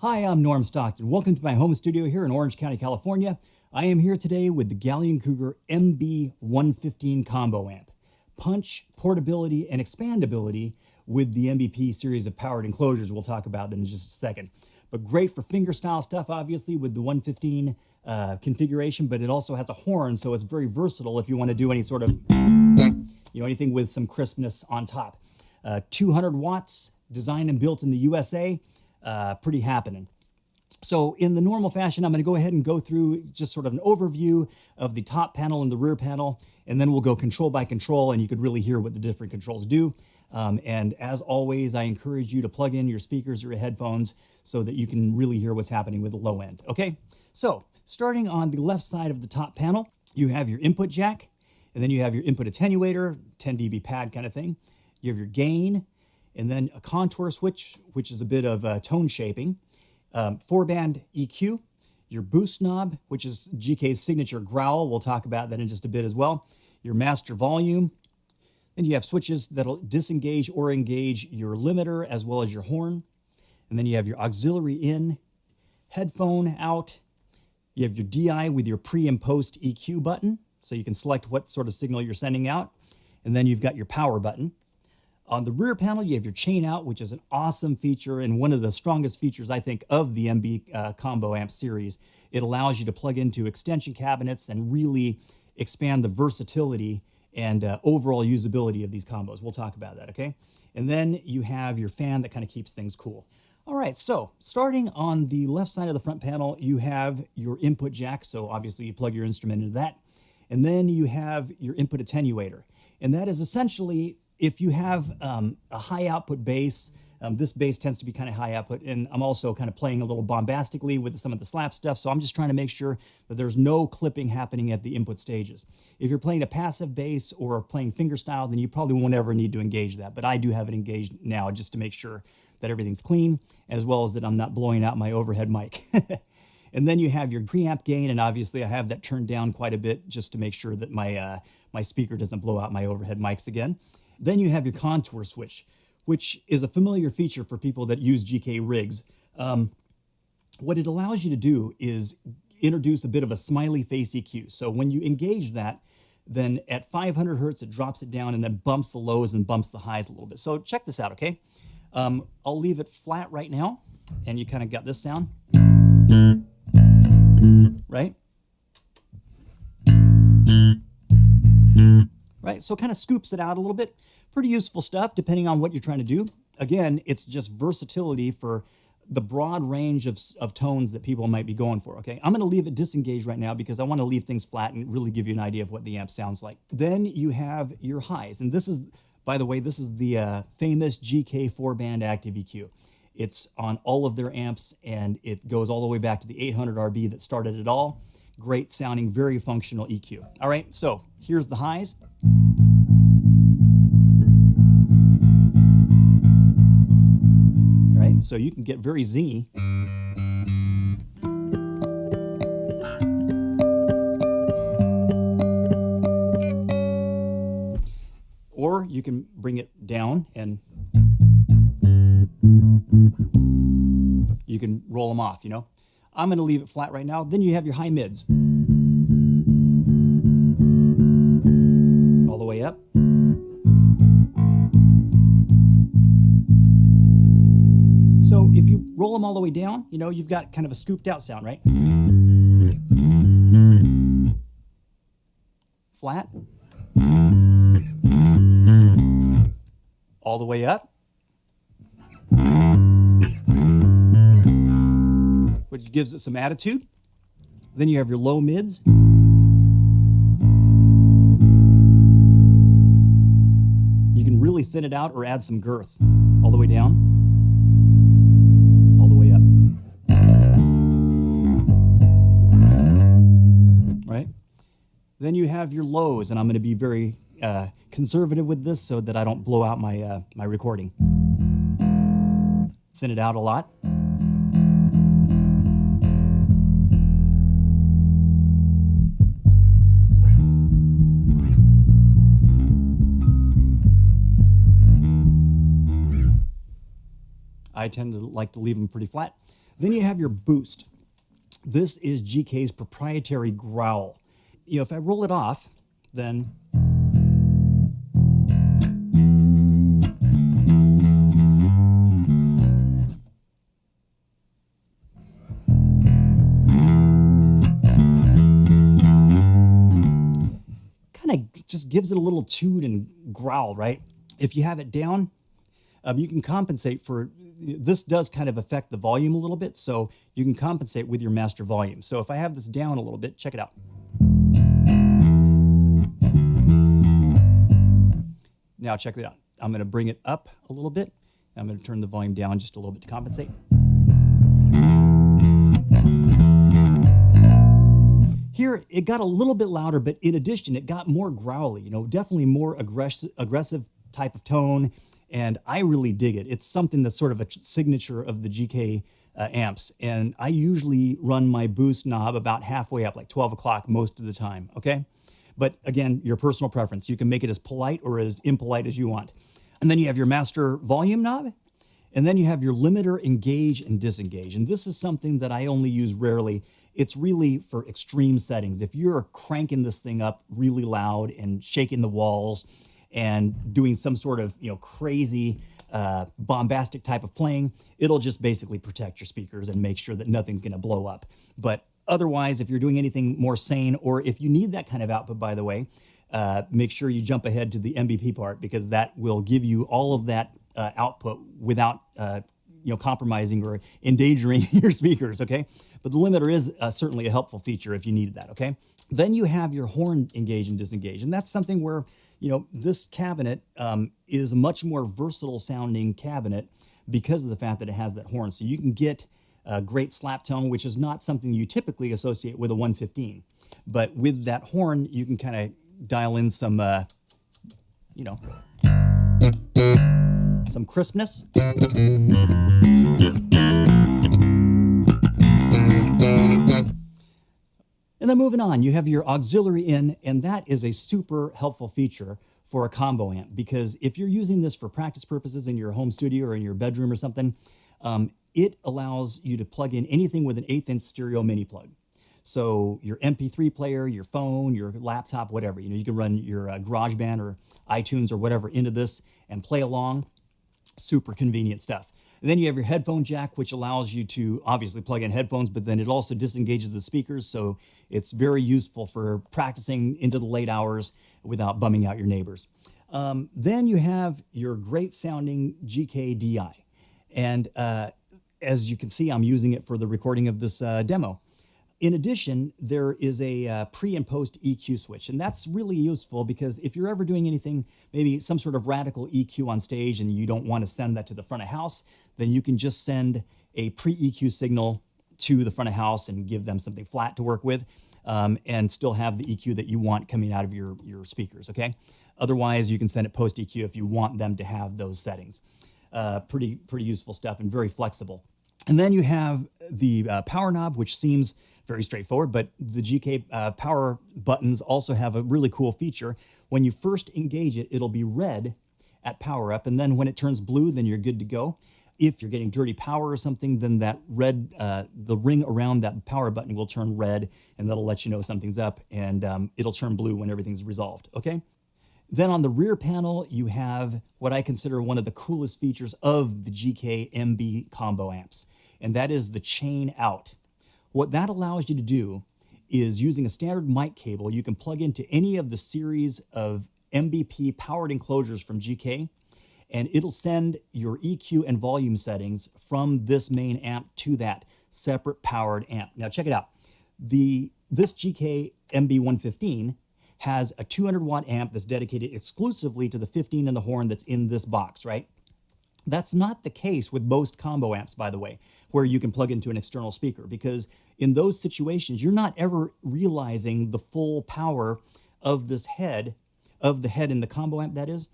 Hi, I'm Norm Stockton. Welcome to my home studio here in Orange County, California. I am here today with the Gallien Krueger MB115 combo amp. Punch, portability, and expandability with the MVP series of powered enclosures. We'll talk about that in just a second. But great for fingerstyle stuff, obviously, with the 115 configuration, but it also has a horn, so it's very versatile if you want to do any sort of, anything with some crispness on top. 200 watts, designed and built in the USA. Pretty happening. So in the normal fashion, I'm going to go ahead and go through just sort of an overview of the top panel and the rear panel, and then we'll go control by control, and you could really hear what the different controls do. And as always, I encourage you to plug in your speakers or your headphones so that you can really hear what's happening with the low end. Okay, so starting on the left side of the top panel, you have your input jack, and then you have your input attenuator, 10 dB pad kind of thing. You have your gain, and then a contour switch, which is a bit of tone shaping, 4-band EQ, your boost knob, which is GK's signature growl. We'll talk about that in just a bit as well. Your master volume. Then you have switches that'll disengage or engage your limiter as well as your horn. And then you have your auxiliary in, headphone out. You have your DI with your pre and post EQ button, so you can select what sort of signal you're sending out. And then you've got your power button. On the rear panel, you have your chain out, which is an awesome feature and one of the strongest features, I think, of the MB Combo Amp series. It allows you to plug into extension cabinets and really expand the versatility and overall usability of these combos. We'll talk about that, okay? And then you have your fan that kind of keeps things cool. All right, so starting on the left side of the front panel, you have your input jack, so obviously you plug your instrument into that. And then you have your input attenuator. And that is essentially, if you have a high output bass, this bass tends to be kind of high output, and I'm also kind of playing a little bombastically with some of the slap stuff, so I'm just trying to make sure that there's no clipping happening at the input stages. If you're playing a passive bass or playing fingerstyle, then you probably won't ever need to engage that, but I do have it engaged now just to make sure that everything's clean, as well as that I'm not blowing out my overhead mic. And then you have your preamp gain, and obviously I have that turned down quite a bit just to make sure that my speaker doesn't blow out my overhead mics again. Then you have your contour switch, which is a familiar feature for people that use GK rigs. What it allows you to do is introduce a bit of a smiley face EQ. So when you engage that, then at 500 hertz, it drops it down and then bumps the lows and bumps the highs a little bit. So check this out, okay? I'll leave it flat right now, and you kind of got this sound, right? Right, so kind of scoops it out a little bit. Pretty useful stuff depending on what you're trying to do. Again, it's just versatility for the broad range of tones that people might be going for, okay? I'm gonna leave it disengaged right now because I wanna leave things flat and really give you an idea of what the amp sounds like. Then you have your highs, and this is, by the way, this is the famous GK 4-band active EQ. It's on all of their amps, and it goes all the way back to the 800 RB that started it all. Great sounding, very functional EQ. All right, so here's the highs. All right, so you can get very zingy. Or you can bring it down and you can roll them off, you know. I'm going to leave it flat right now. Then you have your high mids. All the way up. So if you roll them all the way down, you know, you've got kind of a scooped out sound, right? Flat. All the way up. Which gives it some attitude. Then you have your low mids. You can really thin it out or add some girth. All the way down. All the way up. Right? Then you have your lows, and I'm going to be very conservative with this so that I don't blow out my, my recording. Thin it out a lot. I tend to like to leave them pretty flat. Then you have your boost. This is GK's proprietary growl. You know, if I roll it off, then kind of just gives it a little toot and growl, right? If you have it down, you can compensate for, this does kind of affect the volume a little bit, so you can compensate with your master volume. So if I have this down a little bit, check it out. Now check it out. I'm going to bring it up a little bit. I'm going to turn the volume down just a little bit to compensate. Here, it got a little bit louder, but in addition, it got more growly, you know, definitely more aggressive type of tone, and I really dig it. It's something that's sort of a signature of the GK amps, and I usually run my boost knob about halfway up, like 12 o'clock most of the time, okay? But again, your personal preference. You can make it as polite or as impolite as you want. And then you have your master volume knob, and then you have your limiter engage and disengage. And this is something that I only use rarely. It's really for extreme settings. If you're cranking this thing up really loud and shaking the walls and doing some sort of, you know, crazy bombastic type of playing, it'll just basically protect your speakers and make sure that nothing's gonna blow up. But otherwise, if you're doing anything more sane, or if you need that kind of output, by the way, make sure you jump ahead to the MVP part, because that will give you all of that output without you know, compromising or endangering your speakers, okay? But the limiter is certainly a helpful feature if you needed that, okay? Then you have your horn engage and disengage, and that's something where, you know, this cabinet is a much more versatile sounding cabinet because of the fact that it has that horn. So you can get a great slap tone, which is not something you typically associate with a 115. But with that horn, you can kind of dial in some, you know, some crispness. And then moving on, you have your auxiliary in, and that is a super helpful feature for a combo amp, because if you're using this for practice purposes in your home studio or in your bedroom or something, it allows you to plug in anything with an 1/8" stereo mini plug. So your MP3 player, your phone, your laptop, whatever, you know, you can run your GarageBand or iTunes or whatever into this and play along. Super convenient stuff. And then you have your headphone jack, which allows you to obviously plug in headphones, but then it also disengages the speakers, so it's very useful for practicing into the late hours without bumming out your neighbors. Then you have your great sounding GK DI. And as you can see, I'm using it for the recording of this demo. In addition, there is a pre and post EQ switch, and that's really useful because if you're ever doing anything, maybe some sort of radical EQ on stage and you don't want to send that to the front of house, then you can just send a pre-EQ signal to the front of house and give them something flat to work with, and still have the EQ that you want coming out of your speakers, okay? Otherwise, you can send it post EQ if you want them to have those settings. Pretty useful stuff and very flexible. And then you have the power knob, which seems very straightforward, but the GK power buttons also have a really cool feature. When you first engage it, it'll be red at power up, and then when it turns blue, then you're good to go. If you're getting dirty power or something, then that red, the ring around that power button will turn red, and that'll let you know something's up, and it'll turn blue when everything's resolved, okay? Then on the rear panel, you have what I consider one of the coolest features of the GK MB combo amps, and that is the chain out. What that allows you to do is, using a standard mic cable, you can plug into any of the series of MBP powered enclosures from GK, and it'll send your EQ and volume settings from this main amp to that separate powered amp. Now check it out. This GK MB115 has a 200 watt amp that's dedicated exclusively to the 15 and the horn that's in this box, right? That's not the case with most combo amps, by the way, where you can plug into an external speaker, because in those situations, you're not ever realizing the full power of this head, of the head in the combo amp, that is,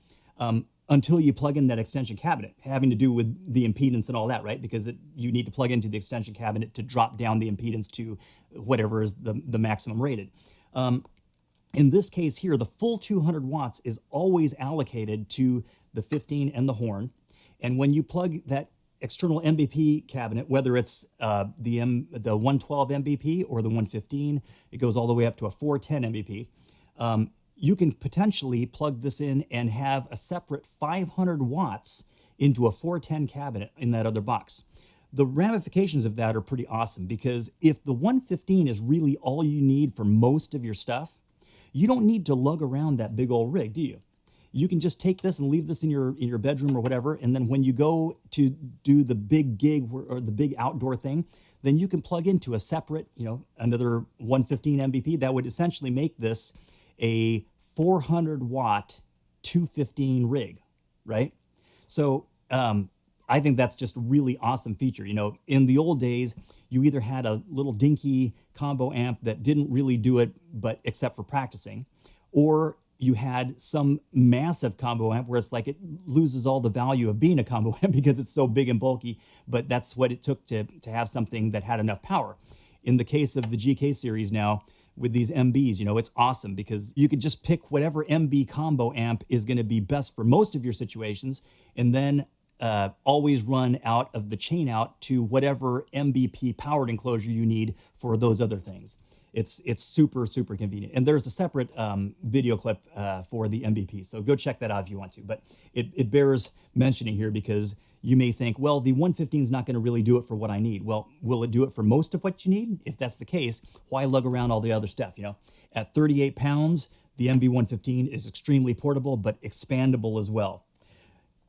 until you plug in that extension cabinet, having to do with the impedance and all that, right? Because you need to plug into the extension cabinet to drop down the impedance to whatever is the maximum rated. In this case here, the full 200 watts is always allocated to the 15 and the horn. And when you plug that external MBP cabinet, whether it's the 112 MBP or the 115, it goes all the way up to a 410 MBP. You can potentially plug this in and have a separate 500 watts into a 410 cabinet in that other box. The ramifications of that are pretty awesome, because if the 115 is really all you need for most of your stuff, you don't need to lug around that big old rig, do you? You can just take this and leave this in your bedroom or whatever, and then when you go to do the big gig or the big outdoor thing, then you can plug into a separate, another 115 MBP. That would essentially make this a 400 watt 215 rig, right? So I think that's just a really awesome feature. In the old days, you either had a little dinky combo amp that didn't really do it, but except for practicing, or you had some massive combo amp where it's like it loses all the value of being a combo amp because it's so big and bulky, but that's what it took to have something that had enough power. In the case of the GK series now, with these MBs, it's awesome because you could just pick whatever MB combo amp is going to be best for most of your situations, and then always run out of the chain out to whatever MBP powered enclosure you need for those other things. It's super, super convenient. And there's a separate video clip for the MBP, so go check that out if you want to. But it bears mentioning here because you may think, well, the 115 is not going to really do it for what I need. Well, will it do it for most of what you need? If that's the case, why lug around all the other stuff? At 38 pounds, the MB115 is extremely portable, but expandable as well.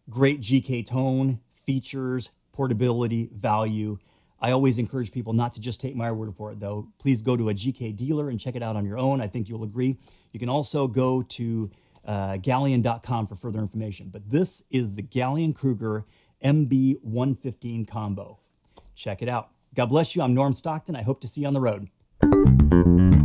Great GK tone, features, portability, value. I always encourage people not to just take my word for it, though. Please go to a GK dealer and check it out on your own. I think you'll agree. You can also go to Gallien.com for further information. But this is the Gallien Krueger MB115 combo. Check it out. God bless you. I'm Norm Stockton. I hope to see you on the road.